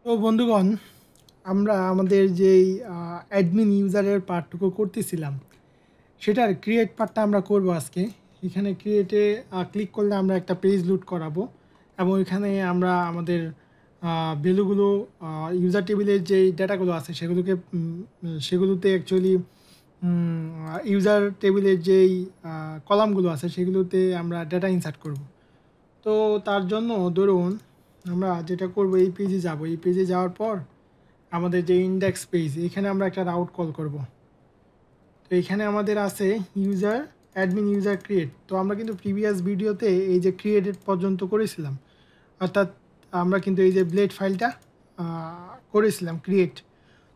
তো বন্ধুগণ, আমরা আমাদের যেই অ্যাডমিন ইউজারের পার্টটুকু করতেছিলাম, সেটার ক্রিয়েট পার্টটা আমরা করব আজকে। এখানে ক্রিয়েটে ক্লিক করলে আমরা একটা পেজ লোড করাবো, এবং এখানে আমরা আমাদের ভ্যালুগুলো, ইউজার টেবিলের যেই ডেটাগুলো আছে সেগুলোতে অ্যাকচুয়ালি ইউজার টেবিলের যেই কলামগুলো আছে সেগুলোতে আমরা ডেটা ইনসার্ট করব। তো তার জন্য ধরুন আমরা যেটা করব, এই পেজে যাব। এই পেজে যাওয়ার পর আমাদের যে ইন্ডেক্স পেজ, এখানে আমরা একটা রাউট কল করব। তো এখানে আমাদের আছে ইউজার অ্যাডমিন ইউজার ক্রিয়েট। তো আমরা কিন্তু প্রিভিয়াস ভিডিওতে এই যে ক্রিয়েটেড পর্যন্ত করেছিলাম, অর্থাৎ আমরা কিন্তু এই যে ব্লেড ফাইলটা করেছিলাম ক্রিয়েট।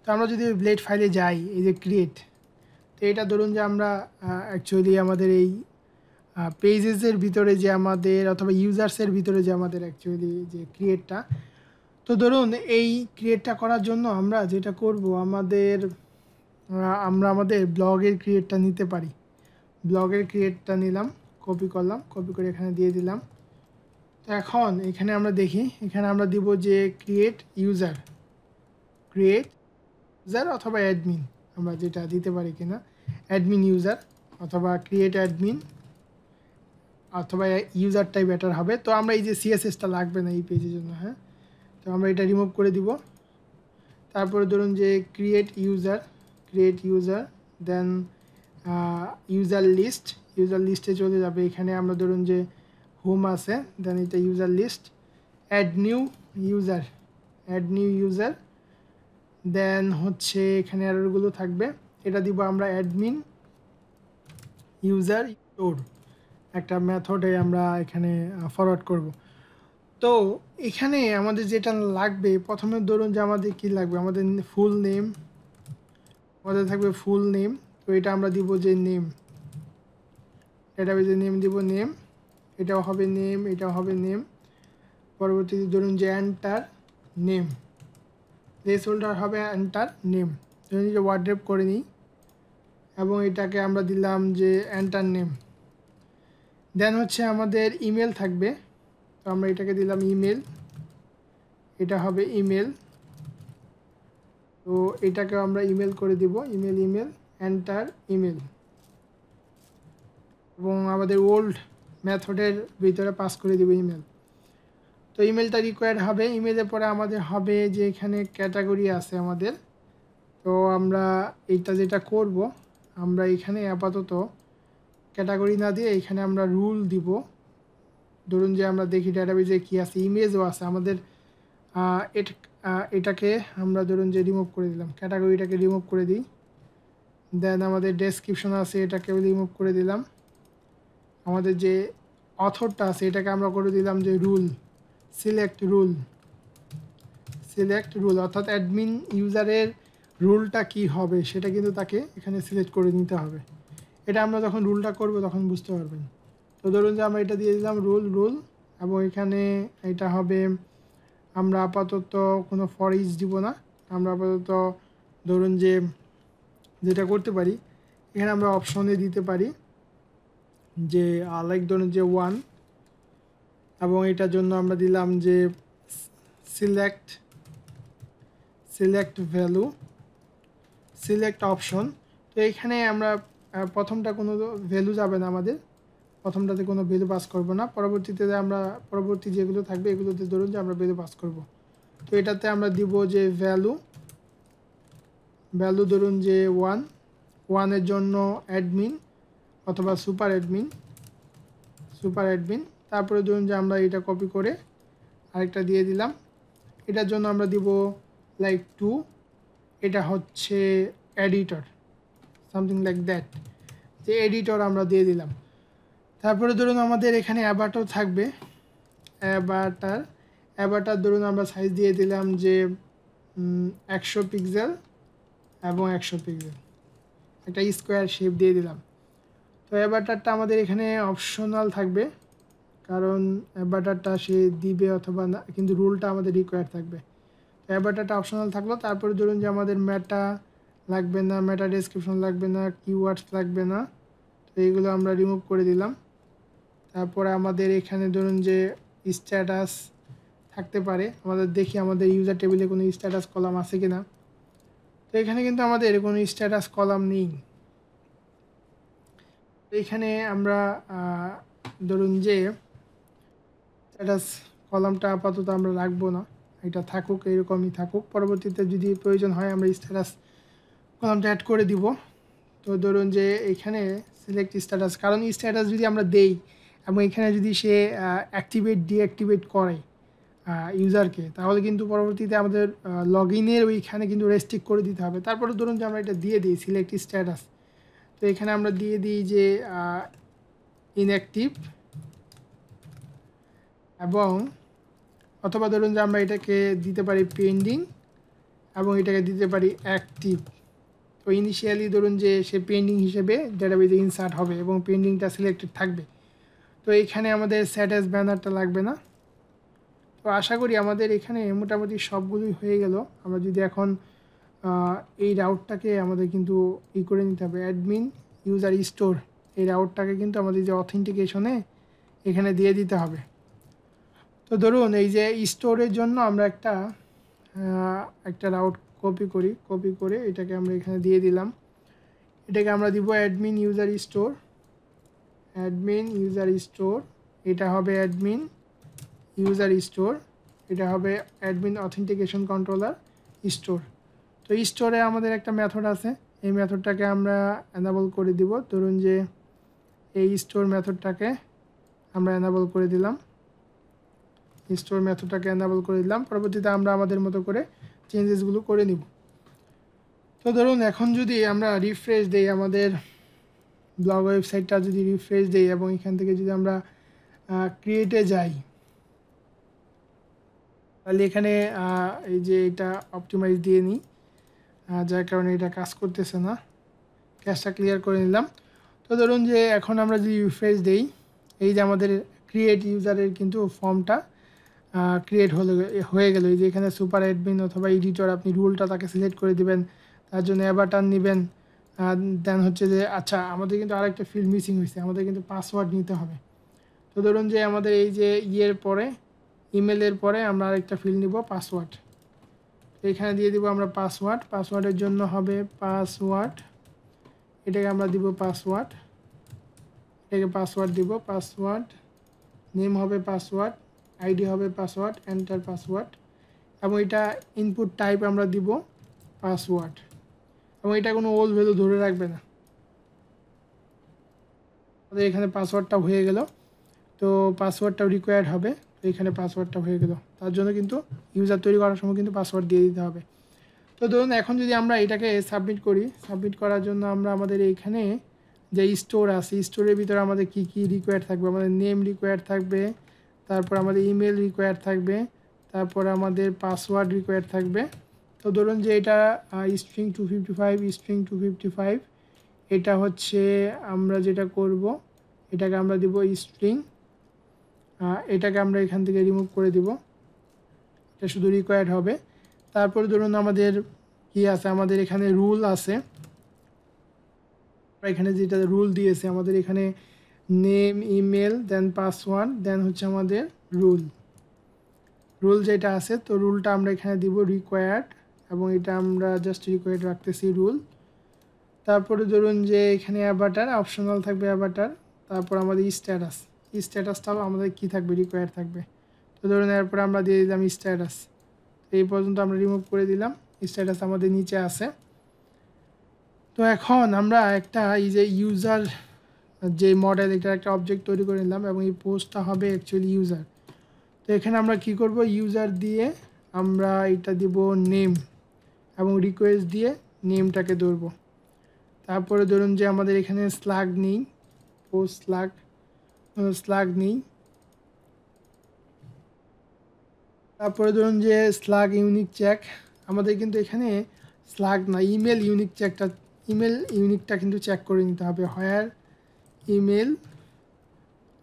তো আমরা যদি ব্লেড ফাইলে যাই, এই যে ক্রিয়েট, তো এটা ধরুন যে আমরা অ্যাকচুয়ালি আমাদের এই পেজেসের ভিতরে যে আমাদের, অথবা ইউজার্সের ভিতরে যে আমাদের অ্যাকচুয়ালি যে ক্রিয়েটটা, তো ধরুন এই ক্রিয়েটটা করার জন্য আমরা যেটা করব, আমরা আমাদের ব্লগের ক্রিয়েটটা নিতে পারি। ব্লগের ক্রিয়েটটা নিলাম, কপি করলাম, কপি করে এখানে দিয়ে দিলাম। তো এখন এখানে আমরা দেখি, এখানে আমরা দিব যে ক্রিয়েট ইউজার অথবা অ্যাডমিন, আমরা যেটা দিতে পারি কিনা, অ্যাডমিন ইউজার অথবা ক্রিয়েট অ্যাডমিন অথবা ইউজারটাই বেটার হবে। তো আমরা এই যে সিএসএসটা লাগবে না এই পেজের জন্য, হ্যাঁ, তো আমরা এটা রিমুভ করে দিব। তারপরে ধরুন যে ক্রিয়েট ইউজার, দেন ইউজার লিস্টে চলে যাবে। এখানে আমরা ধরুন যে হোম আছে, দেন এটা user list, add new user, then হচ্ছে এখানে এররগুলো থাকবে। এটা দিব আমরা অ্যাডমিন ইউজার স্টোর, একটা মেথডে আমরা এখানে ফরওয়ার্ড করব। তো এখানে আমাদের যেটা লাগবে, প্রথমে ধরুন যে আমাদের কি লাগবে, আমাদের ফুল নেম, আমাদের থাকবে ফুল নেম। তো এটা আমরা দিব যে নেম, ডেটাবেজে নেম দিব নেম, এটাও হবে নেম, এটাও হবে নেম। পরবর্তীতে ধরুন যে এন্টার নেম, প্লেস হোল্ডার হবে এন্টার নেম। ধরুন যে ওয়ার্ড্রেপ করে নিই, এবং এটাকে আমরা দিলাম যে এন্টার নেম। দেন হচ্ছে আমাদের ইমেল থাকবে, তো আমরা এটাকে দিলাম ইমেল, এটা হবে ইমেল। তো এটাকে আমরা ইমেল করে দিব, ইমেল এন্টার ইমেল, এবং আমাদের ওল্ড মেথডের ভিতরে পাস করে দিব ইমেল। তো ইমেলটা রিকোয়ার্ড হবে। ইমেলের পরে আমাদের হবে যে এখানে ক্যাটাগরি আছে আমাদের। তো আমরা এইটা যেটা করব, আমরা এখানে আপাতত ক্যাটাগরি না দিয়ে এখানে আমরা রুল দিব। ধরুন যে আমরা দেখি ডেটাবেজে কী আছে, ইমেজও আছে আমাদের। এটাকে আমরা ধরুন যে রিমুভ করে দিলাম, ক্যাটাগরিটাকে রিমুভ করে দিই। দেন আমাদের ডেসক্রিপশন আছে, এটাকে রিমুভ করে দিলাম। আমাদের যে অথরটা আছে, এটাকে আমরা করে দিলাম যে রুল, সিলেক্ট রুল, অর্থাৎ অ্যাডমিন ইউজারের রুলটা কি হবে সেটা কিন্তু তাকে এখানে সিলেক্ট করে নিতে হবে। এটা আমরা যখন রুলটা করব তখন বুঝতে পারবেন। তো ধরুন যে আমরা এটা দিয়ে দিলাম রুল, এবং এখানে এটা হবে, আমরা আপাতত কোনো ফর ইচ দিব না। আমরা আপাতত ধরুন যে যেটা করতে পারি, এখানে আমরা অপশনে দিতে পারি যে লাইক ধরুন যে 1, এবং এটার জন্য আমরা দিলাম যে সিলেক্ট ভ্যালু, সিলেক্ট অপশন। তো এখানে আমরা প্রথমটা কোনো ভ্যালু যাবে না, আমাদের প্রথমটাতে কোনো ভ্যালু পাস করব না। পরবর্তীতে আমরা পরবর্তী যেগুলো থাকবে এগুলোতে ধরুন যে আমরা ভ্যালু পাস করব। তো এটাতে আমরা দিব যে ভ্যালু ধরুন যে 1 এর জন্য অ্যাডমিন অথবা সুপার অ্যাডমিন। তারপরে ধরুন যে আমরা এটা কপি করে আরেকটা দিয়ে দিলাম। এটার জন্য আমরা দিব লাইক 2, এটা হচ্ছে এডিটর, সামথিং লাইক দ্যাট, যে এডিটর আমরা দিয়ে দিলাম। তারপরে ধরুন আমাদের এখানে অ্যাভাটার থাকবে, অ্যাভাটার ধরুন আমরা সাইজ দিয়ে দিলাম যে 100 পিক্সেল এবং 100 পিক্সেল, একটা স্কোয়ার শেপ দিয়ে দিলাম। তো অ্যাভাটারটা আমাদের এখানে অপশনাল থাকবে, কারণ অ্যাভাটারটা সে দিবে অথবা না, কিন্তু রুলটা আমাদের রিকোয়ার্ড থাকবে। তো অ্যাভাটারটা অপশনাল থাকলো। তারপরে ধরুন যে আমাদের মেটা লাগবে না, মেটা ডেসক্রিপশন লাগবে না, কিওয়ার্ডস লাগবে না, তো এইগুলো আমরা রিমুভ করে দিলাম। তারপরে আমাদের এখানে ধরুন যে স্ট্যাটাস থাকতে পারে। আমাদের দেখি আমাদের ইউজার টেবিলে কোনো স্ট্যাটাস কলাম আছে কিনা। তো এখানে কিন্তু আমাদের কোনো স্ট্যাটাস কলাম নেই। এখানে আমরা ধরুন যে স্ট্যাটাস কলামটা আপাতত আমরা রাখবো না, এটা থাকুক, এরকমই থাকুক। পরবর্তীতে যদি প্রয়োজন হয় আমরা স্ট্যাটাস কলামটা অ্যাড করে দিব। তো ধরুন যে এখানে সিলেক্ট স্ট্যাটাস, কারণ স্ট্যাটাস যদি আমরা দেই এবং এখানে যদি সে অ্যাক্টিভেট ডিঅ্যাক্টিভেট করে ইউজারকে, তাহলে কিন্তু পরবর্তীতে আমাদের লগ ইনের ওইখানে কিন্তু রেস্ট্রিক্ট করে দিতে হবে। তারপরে ধরুন যে আমরা এটা দিয়ে দিই সিলেক্ট স্ট্যাটাস, তো এখানে আমরা দিয়ে দিই যে ইনঅ্যাক্টিভ, এবং অথবা ধরুন যে আমরা এটাকে দিতে পারি পেন্ডিং এবং এটাকে দিতে পারি অ্যাক্টিভ। তো ইনিশিয়ালি ধরুন যে সে পেন্ডিং হিসেবে ডেটাবেজে ইনসার্ট হবে এবং পেন্ডিংটা সিলেক্টেড থাকবে। তো এখানে আমাদের স্ট্যাটাস ব্যানারটা লাগবে না। তো আশা করি আমাদের এখানে মোটামুটি সবগুলোই হয়ে গেল। আমরা যদি এখন এই রাউটটাকে আমাদের কিন্তু করে নিতে হবে, অ্যাডমিন ইউজার স্টোর, এই রাউটটাকে কিন্তু আমাদের যে অথেন্টিকেশনে এখানে দিয়ে দিতে হবে। তো ধরুন এই যে স্টোরের জন্য আমরা একটা রাউট কপি করে এটাকে আমরা এখানে দিয়ে দিলাম। এটাকে আমরা দিব অ্যাডমিন ইউজার স্টোর, এটা হবে অ্যাডমিন ইউজার স্টোর, এটা হবে অ্যাডমিন অথেন্টিকেশন কন্ট্রোলার স্টোর। তো স্টোরে আমাদের একটা মেথড আছে, এই মেথডটাকে আমরা এনাবল করে দিব। ধরুন যে এই স্টোর মেথডটাকে আমরা এনাবল করে দিলাম, পরবর্তীতে আমরা আমাদের মতো করে চেঞ্জেসগুলো করে নিব। তো ধরুন এখন যদি আমরা রিফ্রেশ দেই, আমাদের ব্লগ ওয়েবসাইটটা যদি রিফ্রেশ দেই এবং এখান থেকে যদি আমরা ক্রিয়েটে যাই, তাহলে এখানে এই যে এটা অপটিমাইজ দিয়ে নিই, যার কারণে এটা কাজ করতেছে না, ক্যাশটা ক্লিয়ার করে নিলাম। তো ধরুন যে এখন আমরা যদি রিফ্রেশ দেই, এই যে আমাদের ক্রিয়েট ইউজারের কিন্তু ফর্মটা ক্রিয়েট হয়ে গেল। এই যে এখানে সুপার অ্যাডমিন অথবা এডিটর, আপনি রুলটা তাকে সিলেক্ট করে দিবেন, তার জন্য অ্যাভাটার নেবেন। দেন হচ্ছে যে আচ্ছা আমাদের কিন্তু আরেকটা ফিল্ড মিসিং হয়েছে, আমাদের কিন্তু পাসওয়ার্ড নিতে হবে। তো ধরুন যে আমাদের এই যে পরে ইমেলের পরে আমরা আরেকটা ফিল্ড নিব পাসওয়ার্ড, এখানে দিয়ে দিব আমরা পাসওয়ার্ডের জন্য হবে পাসওয়ার্ড, এটাকে আমরা দিব পাসওয়ার্ড, দিব পাসওয়ার্ড, নেম হবে পাসওয়ার্ড, আইডি হবে পাসওয়ার্ড, এন্টার পাসওয়ার্ড, এবং এটা ইনপুট টাইপ আমরা দিব পাসওয়ার্ড, এবং এটা কোনো ওল্ড ভ্যালু ধরে রাখবে না। আমাদের এখানে পাসওয়ার্ডটা হয়ে গেল। তো পাসওয়ার্ডটাও রিকোয়ার্ড হবে, তো এখানে পাসওয়ার্ডটা হয়ে গেল। তার জন্য কিন্তু ইউজার তৈরি করার সময় কিন্তু পাসওয়ার্ড দিয়ে দিতে হবে। তো ধরুন এখন যদি আমরা এটাকে সাবমিট করি, সাবমিট করার জন্য আমরা আমাদের এইখানে যে স্টোর আছে, স্টোরের ভিতরে আমাদের কি কি রিকোয়ার্ড থাকবে, আমাদের নেম রিকোয়ার্ড থাকবে, তারপর আমাদের ইমেল রিকোয়ার্ড থাকবে, তারপর আমাদের পাসওয়ার্ড রিকোয়ার্ড থাকবে। তো ধরুন যে এটা স্ট্রিং 255, এটা হচ্ছে আমরা যেটা করব, এটাকে আমরা দিব স্ট্রিং, এটাকে আমরা এখান থেকে রিমুভ করে দিব, এটা শুধু রিকোয়ার্ড হবে। তারপর ধরুন আমাদের কি আছে, আমাদের এখানে রুল আছে, এখানে যেটা রুল দিয়েছে আমাদের এখানে নেম, ইমেল, দেন পাসওয়ার্ড, দেন হচ্ছে আমাদের রুল যেটা আছে। তো রুলটা আমরা এখানে দিব রিকোয়ার্ড, এবং এটা আমরা জাস্ট রিকোয়ার্ড রাখতেছি রুল। তারপরে ধরুন যে এখানে অ্যাভাটার অপশনাল থাকবে, অ্যাভাটার। তারপর আমাদের স্ট্যাটাসটাও আমাদের কি থাকবে, রিকোয়ার্ড থাকবে। তো ধরুন এরপরে আমরা দিয়ে দিলাম স্ট্যাটাস, এই পর্যন্ত আমরা রিমুভ করে দিলাম, স্ট্যাটাস আমাদের নিচে আছে। তো এখন আমরা এই যে ইউজার যে মডেল, এটার একটা অবজেক্ট তৈরি করে নিলাম, এবং এই পোস্টটা হবে অ্যাকচুয়ালি ইউজার। তো এখানে আমরা কি করব, ইউজার দিয়ে আমরা এটা দিব নেম, এবং রিকোয়েস্ট দিয়ে নেমটাকে ধরবো। তারপরে ধরুন যে আমাদের এখানে স্ল্যাগ নেই, পোস্ট স্ল্যাগ নেই। তারপরে ধরুন যে স্ল্যাগ ইউনিক চেক, আমাদের কিন্তু এখানে স্ল্যাগ না, ইমেল ইউনিকটা কিন্তু চেক করে নিতে হবে। হোয়ার ইমেল,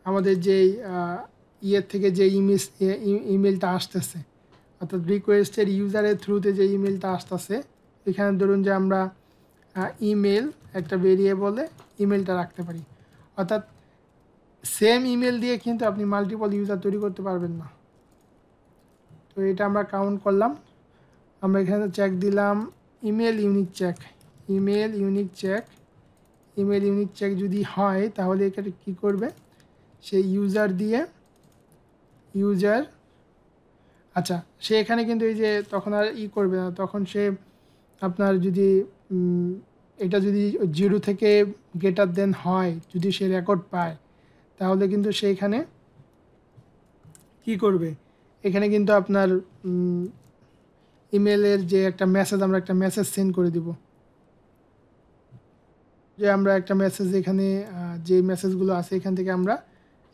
আমাদের যেই থেকে যে ইমেলটা আসতেছে, অর্থাৎ রিকোয়েস্টের ইউজারের থ্রুতে যে ইমেলটা আসতেছে, এখানে ধরুন যে আমরা ইমেল একটা ভেরিয়েবলে ইমেলটা রাখতে পারি। অর্থাৎ সেম ইমেল দিয়ে কিন্তু আপনি মাল্টিপল ইউজার তৈরি করতে পারবেন না। তো এটা আমরা কাউন্ট করলাম। আমরা এখানে চেক দিলাম email unique check, email unique check, email unique check যদি হয় তাহলে এখানে কী করবে, সেই ইউজার দিয়ে ইউজার, আচ্ছা সে এখানে কিন্তু এই যে তখন আর করবে না, তখন সে আপনার যদি এটা যদি 0 থেকে গ্রেটার দেন হয়, যদি সে রেকর্ড পায় তাহলে কিন্তু সে এখানে কী করবে, এখানে কিন্তু আপনার ইমেলের যে একটা মেসেজ, আমরা একটা মেসেজ সেন্ড করে দিব, যে আমরা একটা মেসেজ এখানে যে মেসেজগুলো আছে এখান থেকে আমরা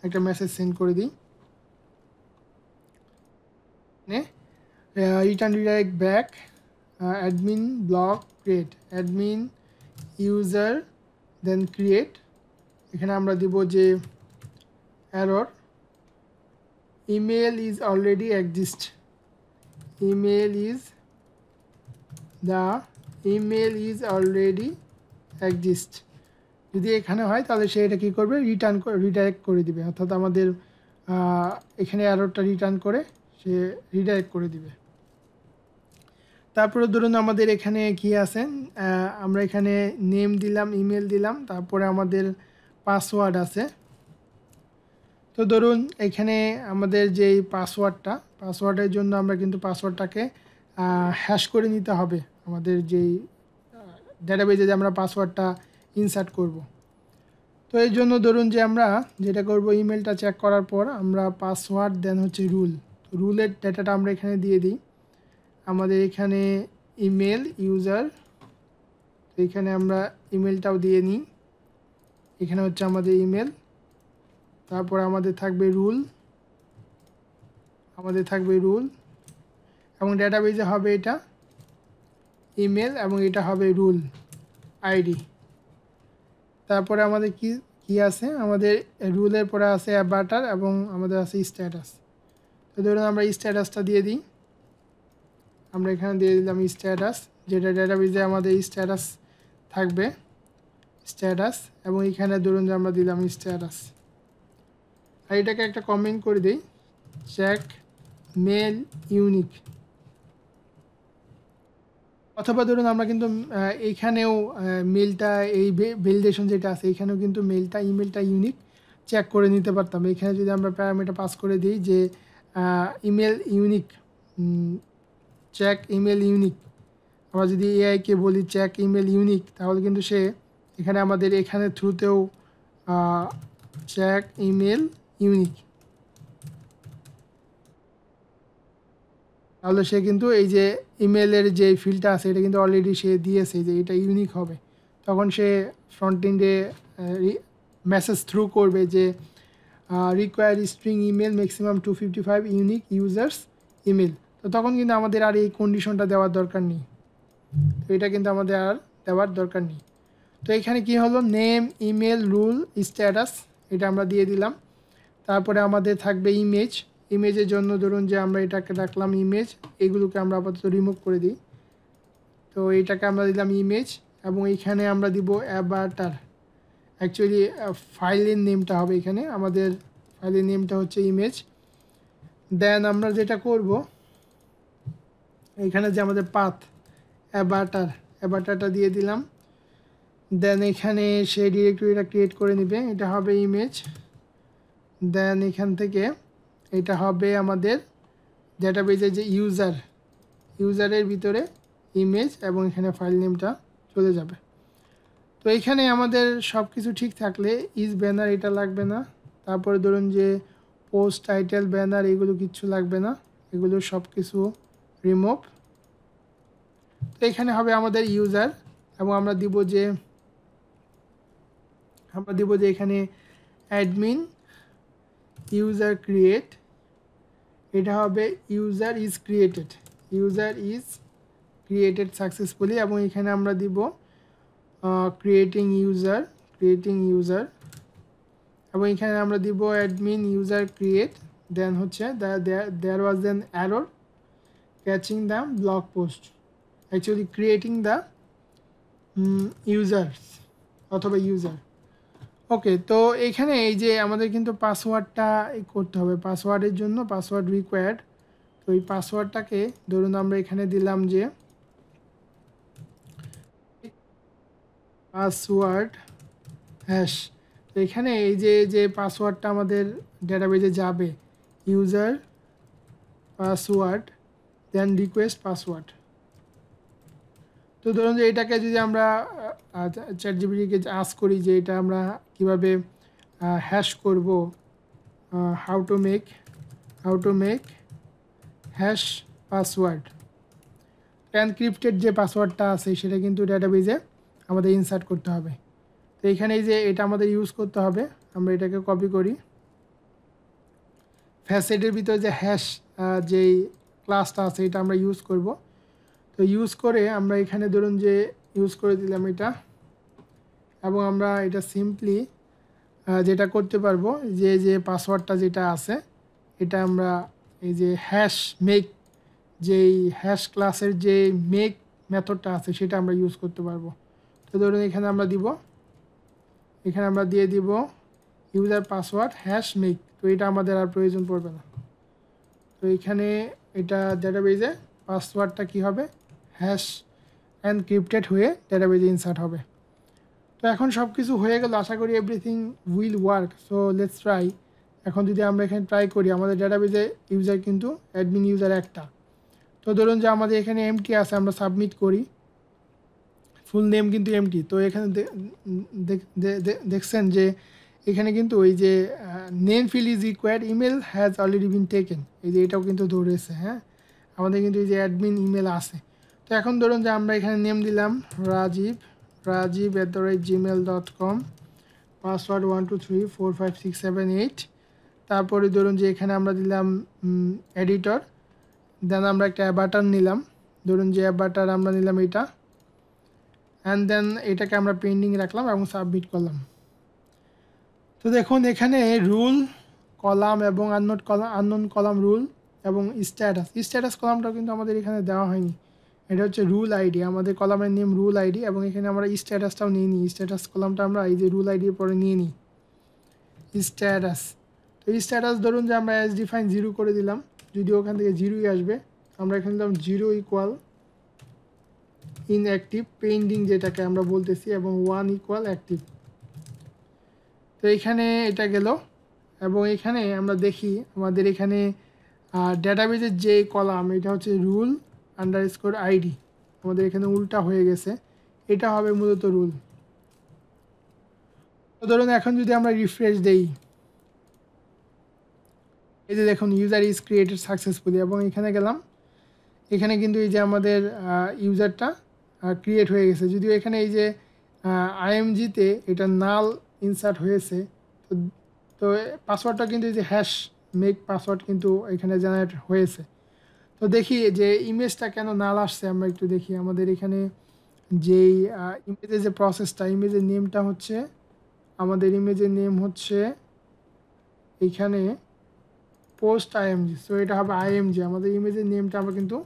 একটা মেসেজ সেন্ড করে দিই, return redirect back admin block create, admin user then create, এখানে আমরা দিব যে error email is already exist, email is the email is already exist, যদি এখানে হয় তাহলে সে এটা কী করবে, রিডাইরেক্ট করে দিবে, অর্থাৎ আমাদের এখানে এররটা রিটার্ন করে সে রিডাইরেক্ট করে দিবে। তারপরে ধরুন আমাদের এখানে কি আছে, আমরা এখানে নেম দিলাম, ইমেল দিলাম, তারপরে আমাদের পাসওয়ার্ড আছে। তো ধরুন এখানে আমাদের যেই পাসওয়ার্ডের জন্য আমরা কিন্তু পাসওয়ার্ডটাকে হ্যাশ করে নিতে হবে, আমাদের যেই ডেটাবেজে যে আমরা পাসওয়ার্ডটা ইনসার্ট করব। তো এই জন্য ধরুন যে আমরা যেটা করব, ইমেলটা চেক করার পর আমরা পাসওয়ার্ড দেন হচ্ছে রুলের ডেটাটা আমরা এখানে দিয়ে দিই। আমাদের এখানে ইমেল ইউজার, তো এখানে আমরা ইমেলটাও দিয়ে নিই, এখানে হচ্ছে আমাদের ইমেল, তারপর আমাদের থাকবে রুল, এবং ডেটাবেজে হবে এটা ইমেল এবং এটা হবে রুল আইডি। তারপরে আমাদের কি আছে, আমাদের রুলের পরে আছে অ্যাবাটার এবং আমাদের আছে স্ট্যাটাস। তো ধরুন আমরা স্ট্যাটাসটা দিয়ে দিই, আমরা এখানে দিয়ে দিলাম স্ট্যাটাস, যেটা ডেটাবেজে আমাদের স্ট্যাটাস থাকবে, স্ট্যাটাস, এবং এখানে ধরুন যে আমরা দিলাম স্ট্যাটাস, আর এটাকে একটা কমেন্ট করে দিই, চেক মেল ইউনিক, অথবা ধরুন আমরা কিন্তু এইখানেও মেলটা, এই ভ্যালিডেশন যেটা আছে এখানেও কিন্তু ইমেলটা ইউনিক চেক করে নিতে পারতাম। এখানে যদি আমরা প্যারামিটার পাস করে দিই যে email unique, check email unique, আমরা যদি এআইকে বলি চেক ইমেল ইউনিক, তাহলে কিন্তু সে এখানে আমাদের এখানে থ্রুতেও চেক ইমেল ইউনিক, তাহলে সে কিন্তু এই যে ইমেলের যে ফিল্ডটা আছে এটা কিন্তু অলরেডি সে দিয়েছে যে এটা ইউনিক হবে, তখন সে ফ্রন্ট এন্ডে মেসেজ থ্রু করবে যে require string email maximum 255 unique users email, তো তখন কিন্তু আমাদের আর এই কন্ডিশনটা দেওয়ার দরকার নেই, তো এটা কিন্তু আমাদের আর দেওয়ার দরকার নেই। তো এখানে কি হলো, নেম ইমেল রুল স্ট্যাটাস এটা আমরা দিয়ে দিলাম। তারপরে আমাদের থাকবে ইমেজের জন্য ধরুন যে আমরা এটাকে রাখলাম ইমেজ, এগুলোকে আমরা আপাতত রিমুভ করে দিই, তো এইটাকে আমরা দিলাম ইমেজ, এবং এইখানে আমরা দিব অ্যাভাটার, অ্যাকচুয়ালি ফাইলের নেমটা হবে এখানে, আমাদের ফাইলের নেমটা হচ্ছে ইমেজ। দেন আমরা যেটা করব, এখানে যে আমাদের পাথ অ্যাভাটারটা দিয়ে দিলাম, দেন এখানে সেই ডিরেক্টরিটা ক্রিয়েট করে নেবে, এটা হবে ইমেজ, দেন এখান থেকে এটা হবে আমাদের ডেটাবেজের যে ইউজারের ভিতরে ইমেজ, এবং এখানে ফাইল নেমটা চলে যাবে। তো এখানে আমাদের সব কিছু ঠিক থাকলে ইজ ব্যানার এটা লাগবে না, তারপরে ধরুন যে পোস্ট টাইটেল ব্যানার এগুলো কিচ্ছু লাগবে না, এগুলো সব কিছু রিমুভ। তো এখানে হবে আমাদের ইউজার, এবং আমরা দিব যে এখানে অ্যাডমিন ইউজার ক্রিয়েট, এটা হবে ইউজার ইজ ক্রিয়েটেড সাকসেসফুলি, এবং এখানে আমরা দিব ক্রিয়েটিং ইউজার, এবং এখানে আমরা দিব অ্যাডমিন ইউজার ক্রিয়েট, দেন হচ্ছে there was an error catching the blog post, actually creating the users অথবা ইউজার। ওকে, তো এখানে এই যে আমাদের কিন্তু পাসওয়ার্ডটা করতে হবে, পাসওয়ার্ডের জন্য পাসওয়ার্ড রিকোয়ার্ড তো এই পাসওয়ার্ডটাকে ধরুন আমরা এখানে দিলাম যে পাসওয়ার্ড হ্যাশ। তো এখানে এই যে পাসওয়ার্ডটা আমাদের ডেটাবেজে যাবে, ইউজার পাসওয়ার্ড দেন রিকোয়েস্ট পাসওয়ার্ড। তো ধরুন যে এটাকে যদি আমরা চ্যাটজিপিটিকে আস্ক করি যে এটা আমরা কিভাবে হ্যাশ করব, how to make hash password, encrypted যে পাসওয়ার্ডটা আছে সেটা কিন্তু ডেটাবেজে আমাদের ইনসার্ট করতে হবে। তো এখানে এই যে এটা আমাদের ইউজ করতে হবে, আমরা এটাকে কপি করি, ফ্যাসেটের ভিতরে যে হ্যাশ যেই ক্লাসটা আছে এটা আমরা ইউজ করব। তো ইউজ করে আমরা এখানে ধরুন যে ইউজ করে দিলাম এটা, এবং আমরা এটা সিম্পলি যেটা করতে পারবো যে পাসওয়ার্ডটা যেটা আছে এটা আমরা এই যে হ্যাশ মেক, যেই হ্যাশ ক্লাসের যে মেক মেথডটা আছে সেটা আমরা ইউজ করতে পারবো। তো ধরুন এখানে আমরা দিয়ে দিব ইউজার পাসওয়ার্ড হ্যাশ মেক। তো এটা আমাদের আর প্রয়োজন পড়বে না। তো এখানে এটা ডেটাবেজে পাসওয়ার্ডটা কি হবে, হ্যাশ এনক্রিপ্টেড হয়ে ডেটাবেজে ইনসার্ট হবে। তো এখন সব কিছু হয়ে গেল, আশা করি everything will work. So let's try. এখন যদি আমরা এখানে ট্রাই করি, আমাদের ডেটাবেজে ইউজার কিন্তু অ্যাডমিন ইউজার একটা। তো ধরুন যে আমাদের এখানে এমটি আছে, আমরা সাবমিট করি, ফুল নেম কিন্তু এমটি। তো এখানে দেখছেন যে এখানে কিন্তু ওই যে name field is required, email has already been taken, এই যে এটাও কিন্তু ধরেছে। হ্যাঁ, আমাদের কিন্তু এই যে অ্যাডমিন ইমেল আছে। তো এখন ধরুন যে আমরা এখানে নেম দিলাম rajiv@gmail.com, পাসওয়ার্ড 1234567 8। তারপরে ধরুন যে এখানে আমরা দিলাম এডিটর, দেন আমরা একটা অ্যাভাটার নিলাম, ধরুন যে অ্যাভাটার আমরা নিলাম এটা, অ্যান্ড দেন এটাকে আমরা পেন্ডিং রাখলাম এবং সাবমিট করলাম। তো দেখুন এখানে রুল কলাম এবং আননোন কলাম রুল এবং স্ট্যাটাস কলামটাও কিন্তু আমাদের এখানে দেওয়া হয়নি। এটা হচ্ছে রুল আইডি, আমাদের কলামের নেম রুল আইডি, এবং এখানে আমরা স্ট্যাটাসটাও নিয়ে নিই। স্ট্যাটাস কলামটা আমরা এই যে রুল আইডির পরে নিয়ে নিই স্ট্যাটাস। তো স্ট্যাটাস ধরুন যে আমরা অ্যাজ ডিফাইন 0 করে দিলাম, যদি ওখান থেকে 0ই আসবে। আমরা এখানে দিলাম 0 ইকুয়াল ইনঅ্যাক্টিভ পেন্ডিং যেটাকে আমরা বলতেছি, এবং 1 ইকুয়াল অ্যাক্টিভ। তো এখানে এটা গেল, এবং এখানে আমরা দেখি আমাদের এখানে ডেটাবেজের যে কলাম এটা হচ্ছে রুল আন্ডারস্কোর আইডি, আমাদের এখানে উল্টা হয়ে গেছে, এটা হবে মূলত রুল। তো ধরুন এখন যদি আমরা রিফ্রেশ দেই, এই যে দেখুন ইউজার ইজ ক্রিয়েটেড সাকসেসফুলি, এবং এখানে গেলাম, এখানে কিন্তু এই যে আমাদের ইউজারটা ক্রিয়েট হয়ে গেছে। যদিও এখানে এই যে আইএমজিতে এটা নাল ইনসার্ট হয়েছে, তো পাসওয়ার্ডটা কিন্তু এই যে হ্যাশ মেক পাসওয়ার্ড কিন্তু এখানে জেনারেট হয়েছে। তো দেখি যে ইমেজটা কেন নাল আসছে, আমরা একটু দেখি। আমাদের এখানে যেই ইমেজের যে প্রসেসটা, ইমেজের নেমটা হচ্ছে, আমাদের ইমেজের নেম হচ্ছে এইখানে পোস্ট আইএমজি। সো এটা হবে আইএমজি, আমাদের ইমেজের নেমটা আমরা কিন্তু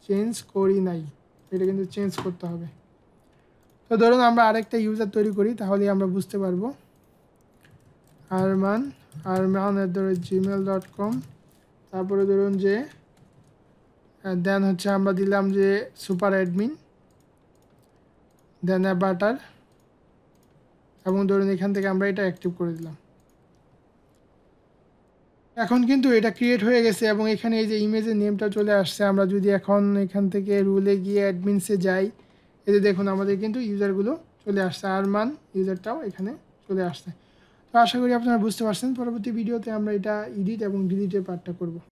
চেঞ্জ করি নাই, এটা কিন্তু চেঞ্জ করতে হবে। তো ধরুন আমরা আরেকটা ইউজার তৈরি করি, তাহলে আমরা বুঝতে পারবো। arman@gmail.com, তারপরে ধরুন যে দেন হচ্ছে আমরা দিলাম যে সুপার অ্যাডমিন, দেন অ্যাভাটার, এবং ধরুন এখান থেকে আমরা এটা অ্যাক্টিভ করে দিলাম। এখন কিন্তু এটা ক্রিয়েট হয়ে গেছে, এবং এখানে এই যে ইমেজের নেমটা চলে আসছে। আমরা যদি এখন এখান থেকে রুলে গিয়ে অ্যাডমিনসে যাই, এই যে দেখুন আমাদের কিন্তু ইউজারগুলো চলে আসছে, আরমান ইউজারটাও এখানে চলে আসছে। তো আশা করি আপনারা বুঝতে পারছেন। পরবর্তী ভিডিওতে আমরা এটা এডিট এবং ডিলিটের পার্টটা করব।